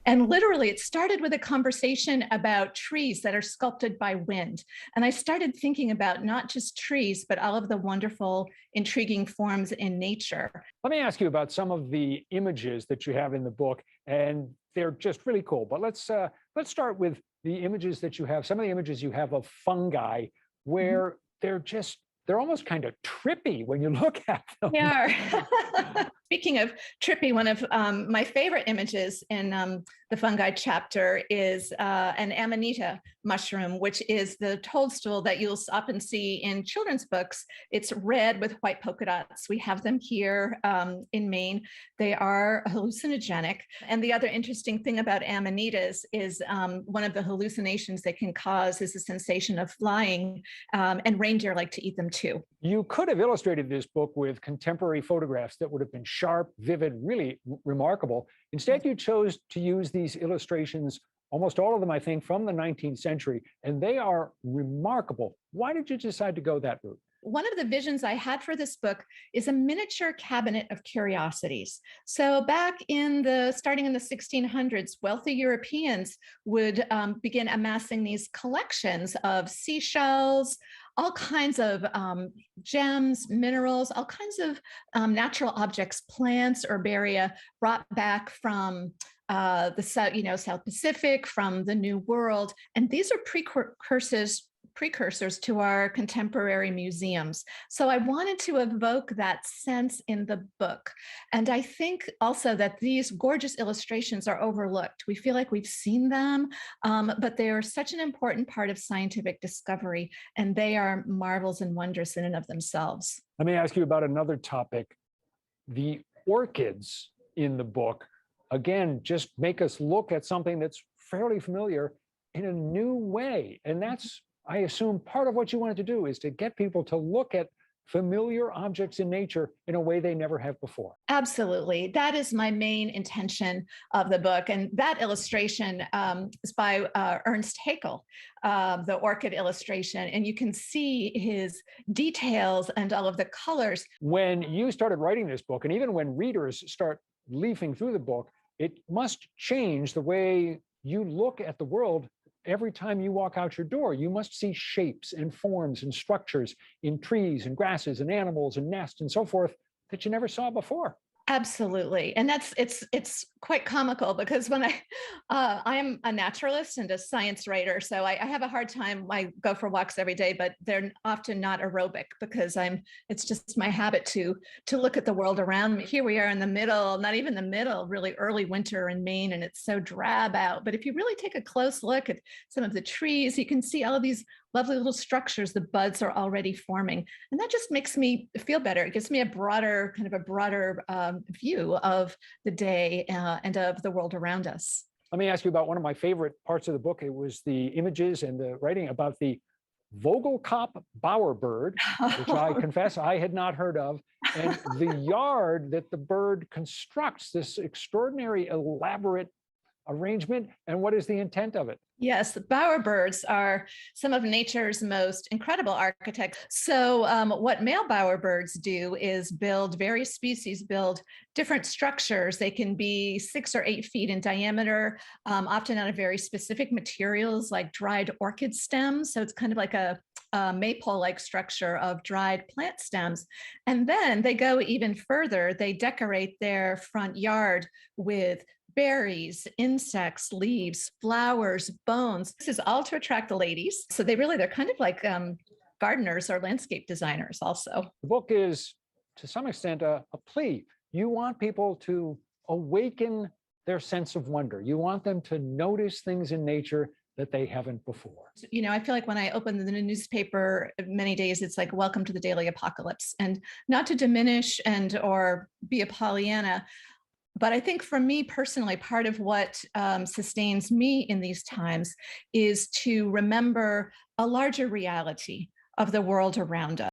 And literally, it started with a conversation about trees that are sculpted by wind. And I started thinking about not just trees, but all of the wonderful, intriguing forms in nature. Let me ask you about some of the images that you have in the book, and they're just really cool. But let's start with the images that you have. Some of the images you have of fungi, Mhm. where they're almost kind of trippy when you look at They them. are. Speaking of trippy, one of my favorite images in the fungi chapter is an amanita mushroom, which is the toadstool that you'll often see in children's books. It's red with white polka dots. We have them here in Maine. They are hallucinogenic. And the other interesting thing about amanitas is one of the hallucinations they can cause is a sensation of flying, and reindeer like to eat them too. You could have illustrated this book with contemporary photographs that would have been sharp, vivid, really remarkable. Instead, you chose to use these illustrations, almost all of them, I think, from the 19th century, and they are remarkable. Why did you decide to go that route? One of the visions I had for this book is a miniature cabinet of curiosities. So back starting in the 1600s, wealthy Europeans would begin amassing these collections of seashells, all kinds of gems, minerals, all kinds of natural objects, plants, herbaria brought back from the South Pacific, from the New World, and these are precursors to our contemporary museums. So I wanted to evoke that sense in the book. And I think also that these gorgeous illustrations are overlooked. We feel like we've seen them, but they are such an important part of scientific discovery, and they are marvels and wonders in and of themselves. Let me ask you about another topic. The orchids in the book, again, just make us look at something that's fairly familiar in a new way. And that's, I assume, part of what you wanted to do is to get people to look at familiar objects in nature in a way they never have before. Absolutely. That is my main intention of the book. And that illustration is by Ernst Haeckel, the orchid illustration. And you can see his details and all of the colors. When you started writing this book, and even when readers start leafing through the book, it must change the way you look at the world. Every time you walk out your door, you must see shapes and forms and structures in trees and grasses and animals and nests and so forth that you never saw before. Absolutely. And it's quite comical because when I am a naturalist and a science writer, so I have a hard time. I go for walks every day, but they're often not aerobic because it's just my habit to look at the world around me. Here we are in the middle, not even the middle, really early winter in Maine, and it's so drab out. But if you really take a close look at some of the trees, you can see all of these lovely little structures. The buds are already forming, and that just makes me feel better. It gives me a broader view of the day and of the world around us. Let me ask you about one of my favorite parts of the book. It was the images and the writing about the Vogelkop bowerbird, which I confess I had not heard of, and the yard that the bird constructs, this extraordinary, elaborate arrangement. And what is the intent of it? Yes, bowerbirds are some of nature's most incredible architects. So, what male bowerbirds do is various species build different structures. They can be 6 or 8 feet in diameter, often out of very specific materials like dried orchid stems. So, it's kind of like a maple-like structure of dried plant stems. And then they go even further. They decorate their front yard with berries, insects, leaves, flowers, bones. This is all to attract the ladies. So they're kind of like gardeners or landscape designers also. The book is, to some extent, a plea. You want people to awaken their sense of wonder. You want them to notice things in nature that they haven't before. I feel like when I open the newspaper many days, it's like, welcome to the daily apocalypse. And not to diminish or be a Pollyanna, but I think for me personally, part of what sustains me in these times is to remember a larger reality of the world around us.